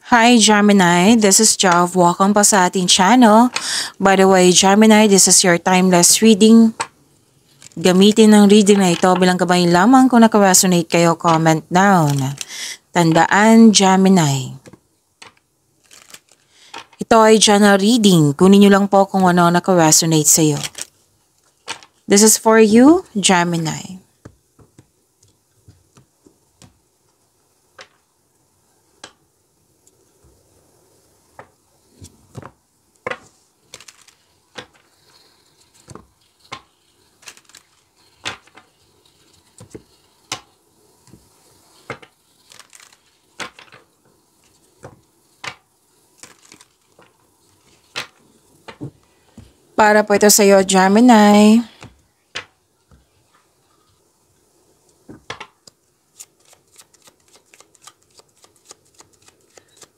Hi Gemini, this is Jav. Welcome pa sa ating channel. By the way, Gemini, this is your timeless reading. Gamitin ng reading na ito bilang gabay lamang kung naka-resonate kayo, comment down. Tandaan, Gemini. Ito ay general reading. Kunin nyo lang po kung ano naka-resonate sa iyo. This is for you, Gemini. Para po ito sa iyo, Gemini.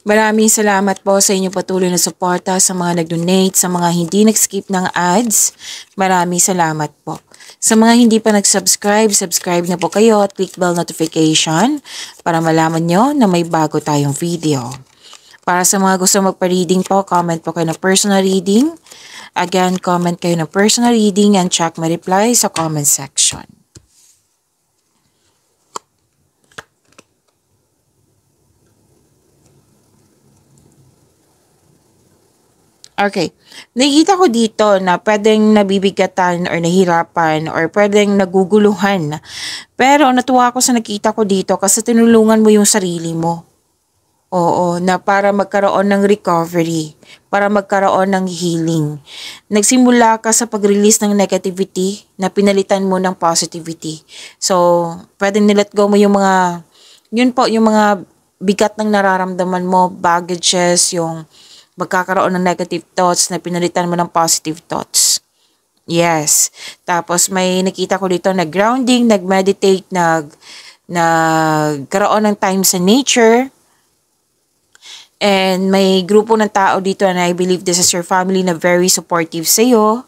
Maraming salamat po sa inyong patuloy na suporta, sa mga nag-donate, sa mga hindi nag-skip ng ads. Maraming salamat po. Sa mga hindi pa nag-subscribe, subscribe na po kayo at click bell notification para malaman nyo na may bago tayong video. Para sa mga gusto magpa-reading po, comment po kayo ng personal reading. Again, comment kayo ng personal reading and check my reply sa comment section. Okay. Nakikita ko dito na pwedeng nabibigatan or nahirapan or pwedeng naguguluhan. Pero natuwa ako sa nakita ko dito kasi tinulungan mo yung sarili mo. Oo, na para magkaroon ng recovery, para magkaroon ng healing. Nagsimula ka sa pag-release ng negativity na pinalitan mo ng positivity. So, pwedeng nilet go mo yung mga, yun po, yung mga bigat ng nararamdaman mo, baggages, yung magkakaroon ng negative thoughts na pinalitan mo ng positive thoughts. Yes. Tapos may nakita ko dito na grounding, nag-meditate, nagkaroon ng time sa nature. And may grupo ng tao dito and I believe this is your family na very supportive sa iyo.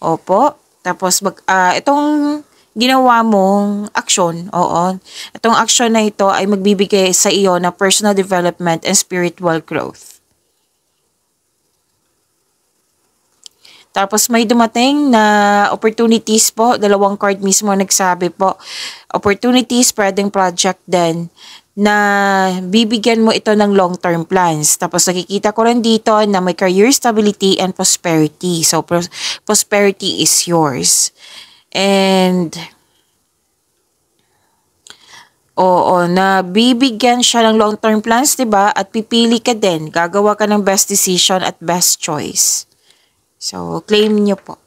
Opo. Tapos itong ginawa mong aksyon, oo. Itong aksyon na ito ay magbibigay sa iyo na personal development and spiritual growth. Tapos may dumating na opportunities po, dalawang card mismo nagsabi po. Opportunities, pwedeng project din na bibigyan mo ito ng long-term plans. Tapos nakikita ko rin dito na may career stability and prosperity. So, prosperity is yours. And, oo, na bibigyan siya ng long-term plans, diba? At pipili ka din. Gagawa ka ng best decision at best choice. So, claim nyo po.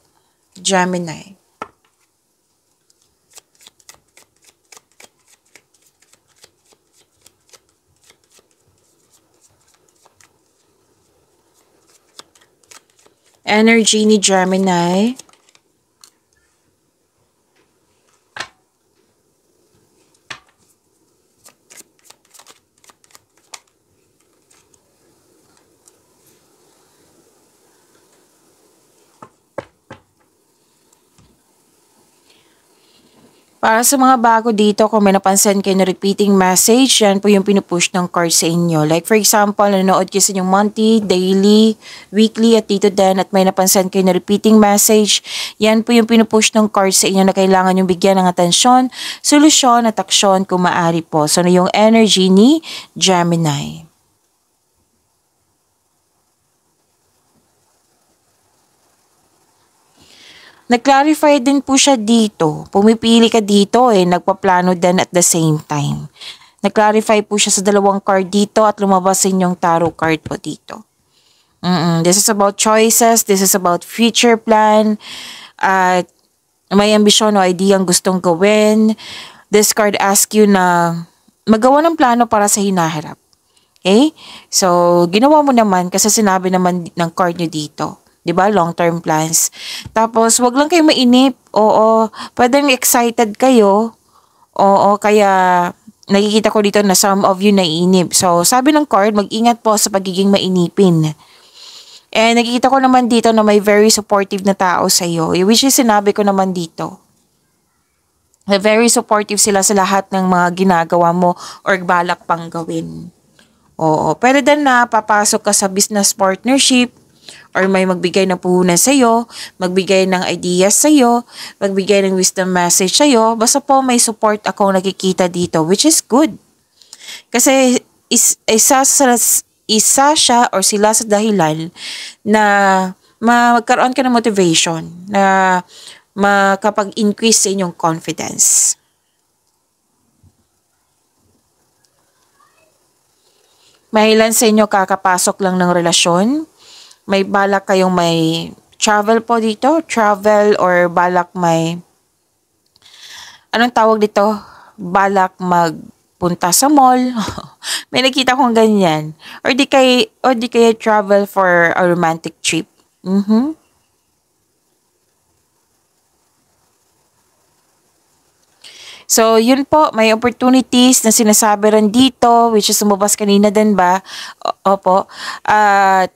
Gemini. Energy ni Gemini. Para sa mga bago dito, kung may napansin kayo na repeating message, yan po yung pinupush ng card sa inyo. Like for example, nanonood kayo sa inyong monthly, daily, weekly at dito din at may napansin kayo na repeating message, yan po yung pinupush ng card sa inyo na kailangan yung bigyan ng atensyon, solusyon at aksyon kung maaari po. So, yung energy ni Gemini. Nag-clarify din po siya dito. Pumipili ka dito nagpaplano din at the same time. Nag-clarify po siya sa dalawang card dito at lumabas yung tarot card po dito. This is about choices, this is about future plan, at may ambisyon o idea ang gustong gawin. This card asks you na magawa ng plano para sa hinaharap. Okay? So, ginawa mo naman kasi sinabi naman ng card nyo dito. 'Di ba? Long-term plans. Tapos, wag lang kayo mainip. Oo, pwedeng excited kayo. Oo, kaya nakikita ko dito na some of you naiinip. So, sabi ng card, mag-ingat po sa pagiging mainipin. And nakikita ko naman dito na may very supportive na tao sa iyo. Which is sinabi ko naman dito. Very supportive sila sa lahat ng mga ginagawa mo or balak pang gawin. Oo, pwede din na papasok ka sa business partnership or may magbigay ng puhunan sa'yo, magbigay ng ideas sa'yo, magbigay ng wisdom message sa'yo. Basta po may support ako nakikita dito, which is good. Kasi isa siya or sila sa dahilan na magkaroon ka ng motivation na makapag-increase sa inyong confidence. Mahilan sa inyo kakapasok lang ng relasyon? May balak kayong may travel po dito? Travel or balak may, anong tawag dito? Balak magpunta sa mall? May nakita kong ganyan. Or di kayo travel for a romantic trip? So, yun po, may opportunities na sinasabi rin dito, which is lumabas kanina din ba? Opo. At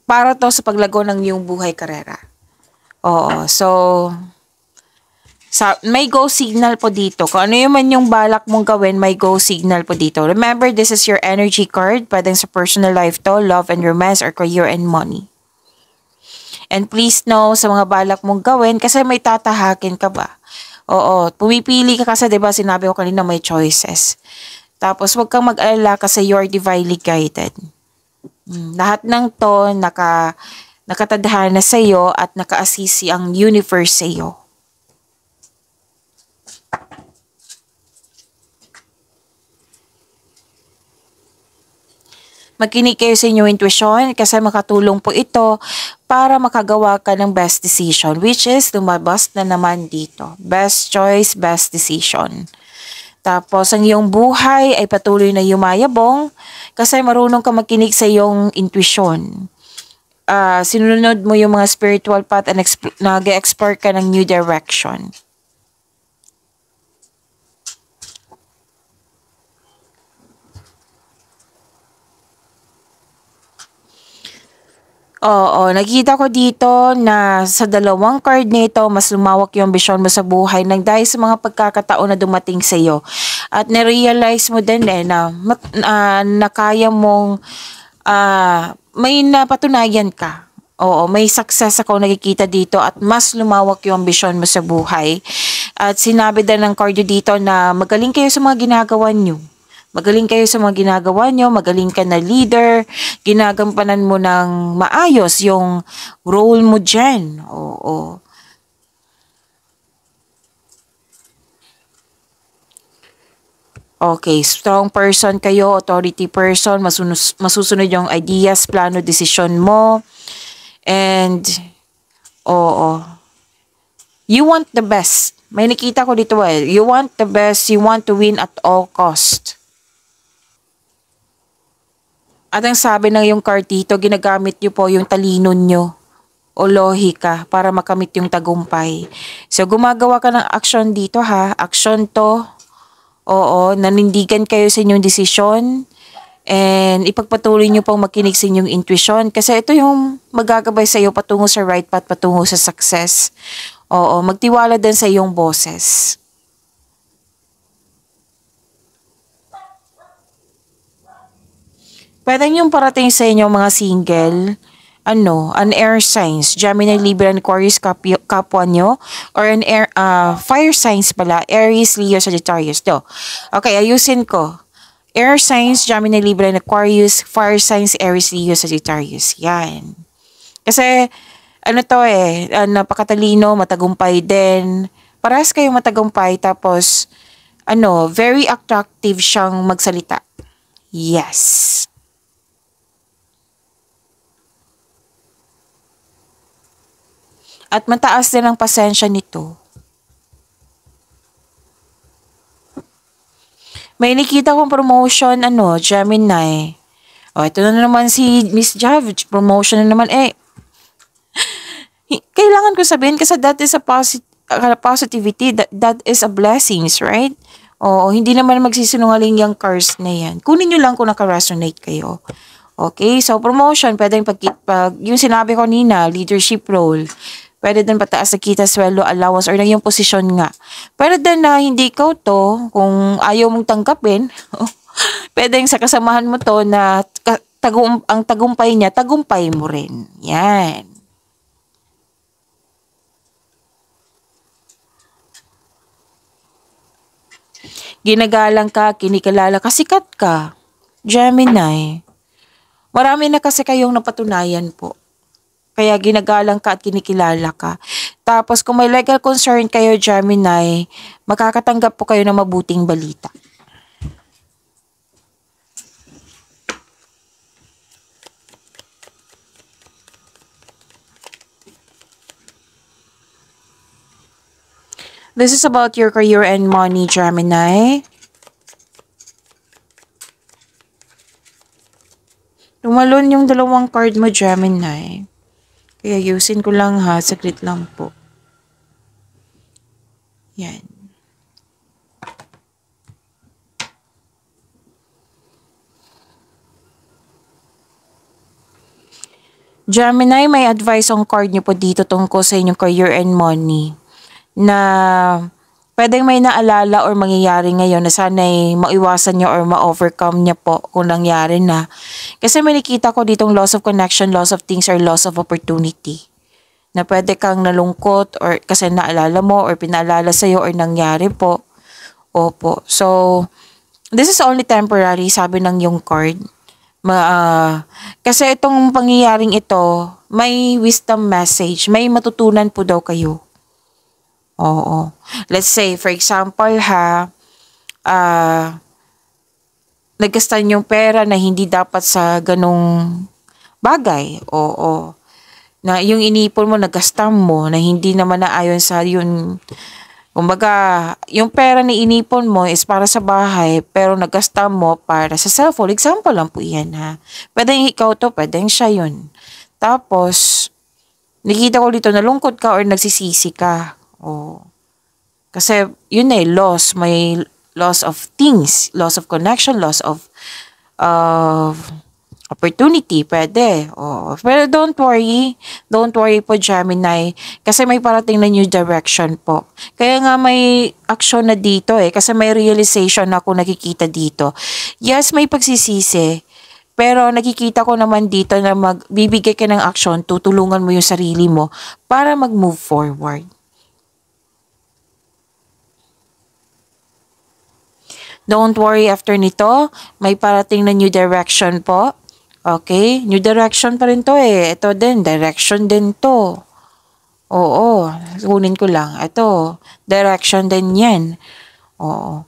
para to sa paglago ng iyong buhay karera. Oo. So, may go signal po dito. Kung ano yung man yung balak mong gawin, may go signal po dito. Remember, this is your energy card. Pwedeng sa personal life to, love and romance, or career and money. And please know, sa mga balak mong gawin, kasi may tatahakin ka ba? Oo, pumipili ka kasi, 'di ba? Sinabi ko kanina may choices. Tapos wag kang mag-alala kasi you're divinely guided. Lahat ng 'to nakatadhana sa iyo at naka-assist ang universe sa iyo. Makinig kayo sa inyong intuition kasi makatulong po ito para makagawa ka ng best decision, which is lumabas na naman dito. Best choice, best decision. Tapos ang iyong buhay ay patuloy na yumayabong kasi marunong ka makinig sa iyong intuition. Sinunod mo yung mga spiritual path and nag-explore ka ng new direction. Oo, nakita ko dito na sa dalawang card nito, mas lumawak yung ambisyon mo sa buhay nang dahil sa mga pagkakataon na dumating sa iyo. At na-realize mo din na kaya mong may napatunayan ka. Oo, may success ako nakikita dito at mas lumawak yung ambisyon mo sa buhay. At sinabi din ng card dito na magaling kayo sa mga ginagawa niyo. Magaling kayo sa mga ginagawa nyo, magaling ka na leader, ginagampanan mo ng maayos yung role mo dyan. Oo. Okay, strong person kayo, authority person, masusunod yung ideas, plano, decision mo. And, oo. You want the best. May nakita ko dito You want the best, you want to win at all cost. At ang sabi ng yung card dito, ginagamit nyo po yung talino nyo o lohika para makamit yung tagumpay. So, gumagawa ka ng action dito ha. Action to. Oo, nanindigan kayo sa inyong desisyon. And ipagpatuloy nyo pong makinig sa inyong intuition. Kasi ito yung magagabay sa iyo patungo sa right path, patungo sa success. Oo, magtiwala din sa iyong boses. Pwede niyong parating sa inyo mga single, an air signs, Gemini, Libra, and Aquarius kapwa nyo, or fire signs pala, Aries, Leo, Sagittarius. Okay, ayusin ko. Air signs, Gemini, Libra, and Aquarius, fire signs, Aries, Leo, Sagittarius. Yan. Kasi, napakatalino, matagumpay din. Parehas kayong matagumpay, tapos, very attractive siyang magsalita. Yes. At mataas din ang pasensya nito. May nakita kong promotion, Gemini. Ito na naman si Miss Jav, promotion na naman. Kailangan ko sabihin kasi that is a positivity, that is a blessings, right? Hindi naman magsisinungaling yung cards na yan. Kunin nyo lang kung naka-resonate kayo. Okay, so promotion, pwedeng yung sinabi ko nina, leadership role. Pwede din pataas na kita, sweldo, allowance, or na yung posisyon nga. Pwede din na hindi ikaw to, kung ayaw mong tanggapin, Pwedeng sa kasamahan mo to na ang tagumpay niya, tagumpay mo rin. Yan. Ginagalang ka, kinikilala ka, sikat ka. Gemini. Marami na kasi kayong napatunayan po. Kaya ginagalang ka at kinikilala ka. Tapos kung may legal concern kayo, Gemini, makakatanggap po kayo ng mabuting balita. This is about your career and money, Gemini. Tumalon yung dalawang card mo, Gemini. Kaya ayusin ko lang ha, saglit lang po. Yan. Gemini, may advice on card niyo po dito tungkol sa inyong career and money. Na pwedeng may naalala or mangyayari ngayon na sana'y maiwasan niyo or ma-overcome niya po kung nangyari na. Kasi may nakita ko ditong loss of connection, loss of things, or loss of opportunity. Na pwede kang nalungkot or kasi naalala mo or pinaalala sa'yo or nangyari po. Opo. So, this is only temporary, sabi ng yung card. Kasi itong pangyayaring ito, may wisdom message, may matutunan po daw kayo. Oo. Let's say, for example nagkastan yung pera na hindi dapat sa ganong bagay. Oo. Na yung inipon mo, nagkastan mo, na hindi naman naayon sa yun. Kumbaga, yung pera na inipon mo is para sa bahay, pero nagkastan mo para sa cellphone. Example lang po yan ha. Pwedeng ikaw to, pwedeng siya yun. Tapos, nakita ko dito, nalungkot ka or nagsisisi ka. Oh. Kasi yun loss, may loss of things, loss of connection, loss of opportunity, pwede. Oh. Pero don't worry po, Gemini, kasi may parating na new direction po. Kaya nga may action na dito kasi may realization ako nakikita dito. Yes, may pagsisisi, pero nakikita ko naman dito na magbibigay ka ng action, tutulungan mo yung sarili mo para mag-move forward. Don't worry, after nito, may parating na new direction po. Okay? New direction pa rin to Ito din, direction din to. Oo, kunin ko lang. Ito, direction din yan. Oo.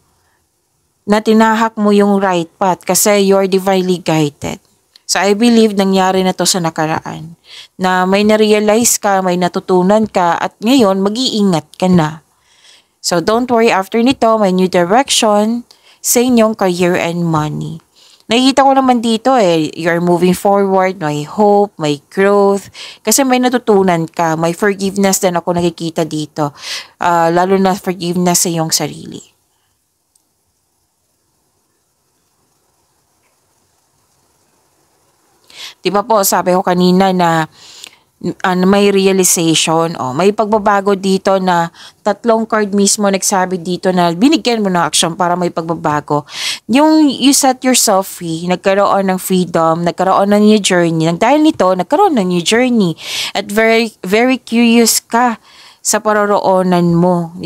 Na tinahak mo yung right path kasi you're divinely guided. So I believe nangyari na to sa nakaraan. Na may na-realize ka, may natutunan ka, at ngayon mag-iingat ka na. So don't worry, after nito, may new direction sa inyong career and money. Nakikita ko naman dito you're moving forward, may hope, may growth, kasi may natutunan ka, may forgiveness din ako nakikita dito, lalo na forgiveness sa iyong sarili. Diba po, sabi ko kanina na may realization, may pagbabago dito na 3 card mismo nagsabi dito na binigyan mo ng action para may pagbabago. Yung you set yourself free, nagkaroon ng freedom, nagkaroon ng new journey. Dahil nito, nagkaroon ng new journey. At very, very curious ka sa paroroonan mo.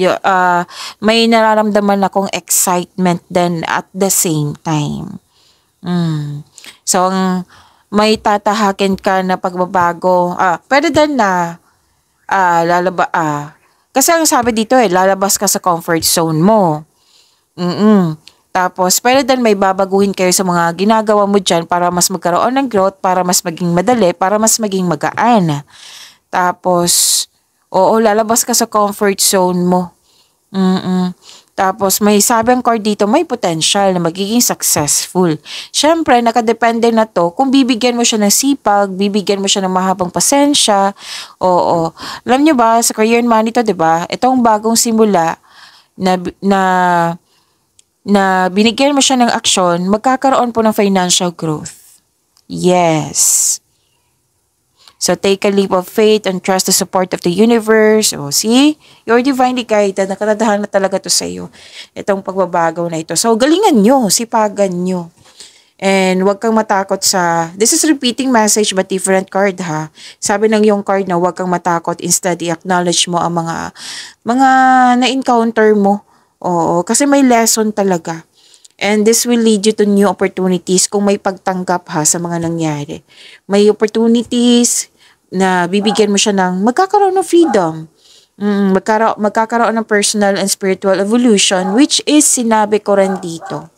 May nararamdaman akong excitement din at the same time. So, may tatahakin ka na pagbabago. Pwede din na kasi ang sabi dito lalabas ka sa comfort zone mo. Tapos, pwede din may babaguhin kayo sa mga ginagawa mo dyan para mas magkaroon ng growth, para mas maging madali, para mas maging magaan. Tapos, lalabas ka sa comfort zone mo. Tapos, may sabi ang card dito, may potential na magiging successful. Siyempre, nakadepende na to kung bibigyan mo siya ng sipag, bibigyan mo siya ng mahabang pasensya. Oo. Alam nyo ba, sa career and money to, diba? Itong bagong simula na binigyan mo siya ng aksyon, magkakaroon po ng financial growth. Yes. So, take a leap of faith and trust the support of the universe. See? You're divinely guided. Nakatadahan na talaga to sa iyo. Itong pagbabago na ito. So, galingan nyo. Sipagan nyo. And huwag kang matakot this is repeating message but different card ha. Sabi ng yung card na huwag kang matakot, instead i-acknowledge mo ang mga na-encounter mo. Oo, kasi may lesson talaga. And this will lead you to new opportunities kung may pagtanggap ha sa mga nangyari. May opportunities na bibigyan mo siya magkakaroon ng freedom. Magkakaroon ng personal and spiritual evolution, which is sinabi ko rin dito.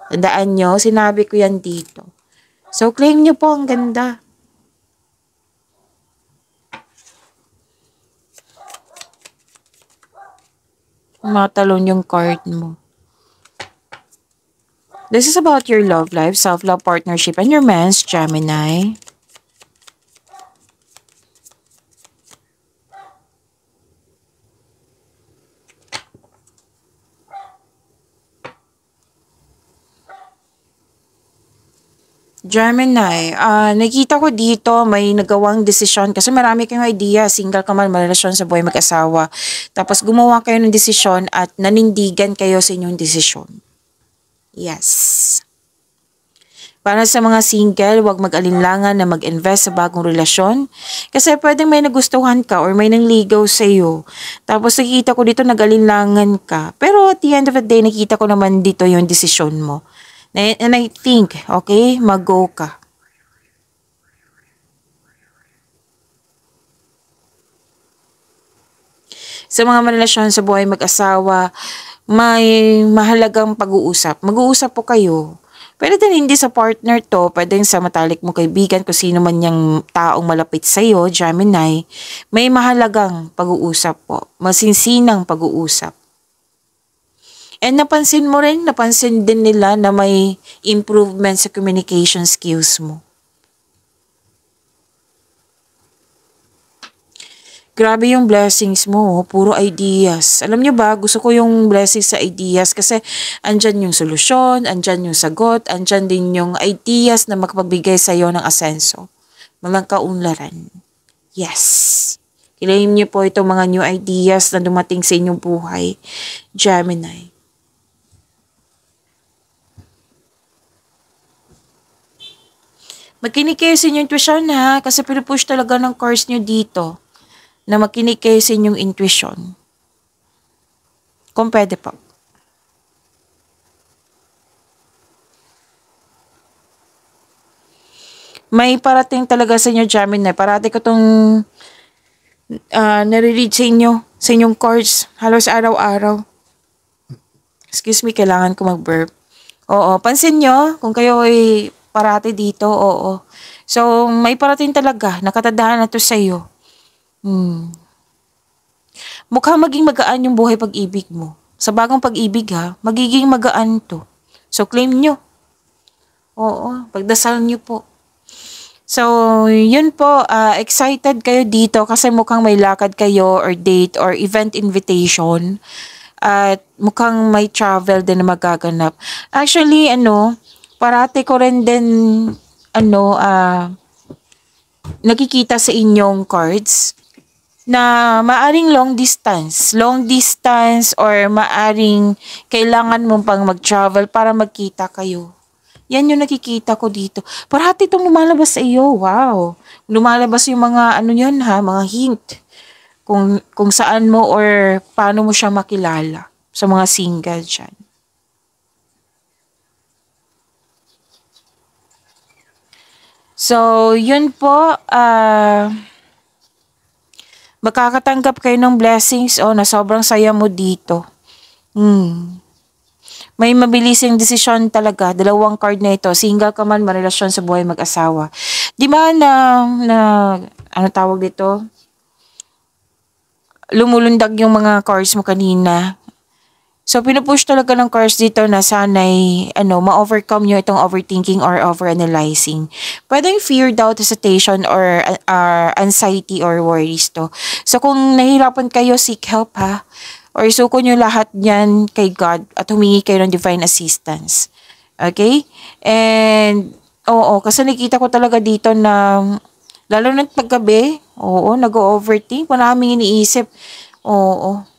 Tandaan nyo, sinabi ko yan dito. So, claim nyo po, ang ganda. Matalon yung card mo. This is about your love life, self-love, partnership, and your romance, Gemini. Gemini, nakita ko dito may nagawang desisyon kasi marami kayong idea, single ka man, marelasyon sa buhay mag-asawa. Tapos gumawa kayo ng desisyon at nanindigan kayo sa inyong desisyon. Yes. Para sa mga single, huwag mag-alinlangan na mag-invest sa bagong relasyon. Kasi pwedeng may nagustuhan ka or may nangligaw sa iyo. Tapos nakikita ko dito nag-alinlangan ka. Pero at the end of the day, nakita ko naman dito yung desisyon mo. And I think, okay, mag-go ka. Sa mga marelasyon sa buhay mag-asawa, may mahalagang pag-uusap. Mag-uusap po kayo. Pwede din hindi sa partner to, pwede sa matalik mo kaibigan, kung sino man yung taong malapit sa iyo, Gemini. May mahalagang pag-uusap po. Masinsinang pag-uusap. And napansin din nila na may improvement sa communication skills mo. Grabe yung blessings mo, puro ideas. Alam niyo ba, gusto ko yung blessings sa ideas kasi andyan yung solusyon, andyan yung sagot, andyan din yung ideas na makapagbigay sa iyo ng asenso. Mga kaunlaran. Yes. Claim niyo po itong mga new ideas na dumating sa inyong buhay, Gemini. Makinig kayo sa inyong intuition ha, kasi pinupush talaga ng cards nyo dito na makinig kayo sa inyong intuition. Kung pwede po. May parating talaga sa inyo, Gemini. Parati ko itong nare-read sa inyong cards, halos araw-araw. Excuse me, kailangan ko mag-burp. Oo, pansin nyo, kung kayo ay parati dito, oo. So, may parating talaga, nakatadahan na to sa iyo. Mukhang maging magaan yung buhay pag-ibig mo. Sa bagong pag-ibig ha, magiging magaan to. So, claim nyo. Oo, pagdasal nyo po. So, yun po, excited kayo dito kasi mukhang may lakad kayo or date or event invitation. At mukhang may travel din na magaganap. Actually, parati ko rin din, nakikita sa inyong cards na maaring long distance or maaring kailangan mong pang mag-travel para magkita kayo. Yan yung nakikita ko dito. Parati itong lumalabas sa iyo. Wow. Lumalabas yung mga mga hint kung saan mo or paano mo siya makilala sa mga single dyan. So, yun po, makakatanggap kayo ng blessings na sobrang saya mo dito. May mabilising desisyon talaga. Dalawang card na ito. Single ka man, marelasyon sa buhay mag-asawa. Di ba ano tawag dito? Lumulundag yung mga cards mo kanina. So, pinupush talaga ng cards dito na sana'y, ma-overcome nyo itong overthinking or overanalyzing. Pwedeng fear, doubt, hesitation, or anxiety or worries to. So, kung nahihirapan kayo, seek help ha. Or suko nyo lahat yan kay God at humingi kayo ng divine assistance. Okay? And, kasi nakita ko talaga dito na, lalo na paggabi, nag-overthink, maraming iniisip.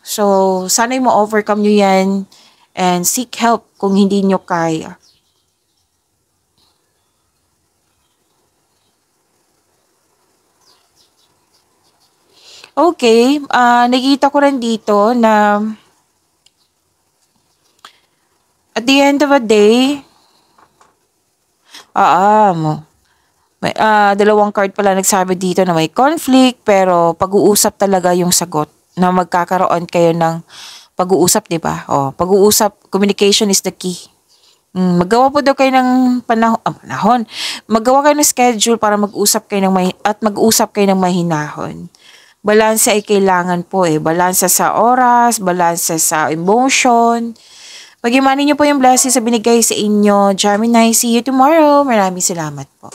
So, sana'y ma-overcome nyo yan and seek help kung hindi nyo kaya. Okay, nakita ko rin dito na at the end of the day, mo, may, dalawang card pala nagsabi dito na may conflict pero pag-uusap talaga yung sagot na magkakaroon kayo ng pag-uusap, 'di ba? Pag-uusap, communication is the key. Maggawa po daw kayo ng panahon. Maggawa kayo ng schedule para mag-usap kayo at mag-usap kayo ng mahinahon. Balanse ay kailangan po Balanse sa oras, balanse sa emotion. Pag-imanin niyo po yung blessings sa binigay sa inyo. Gemini, see you tomorrow. Maraming salamat po.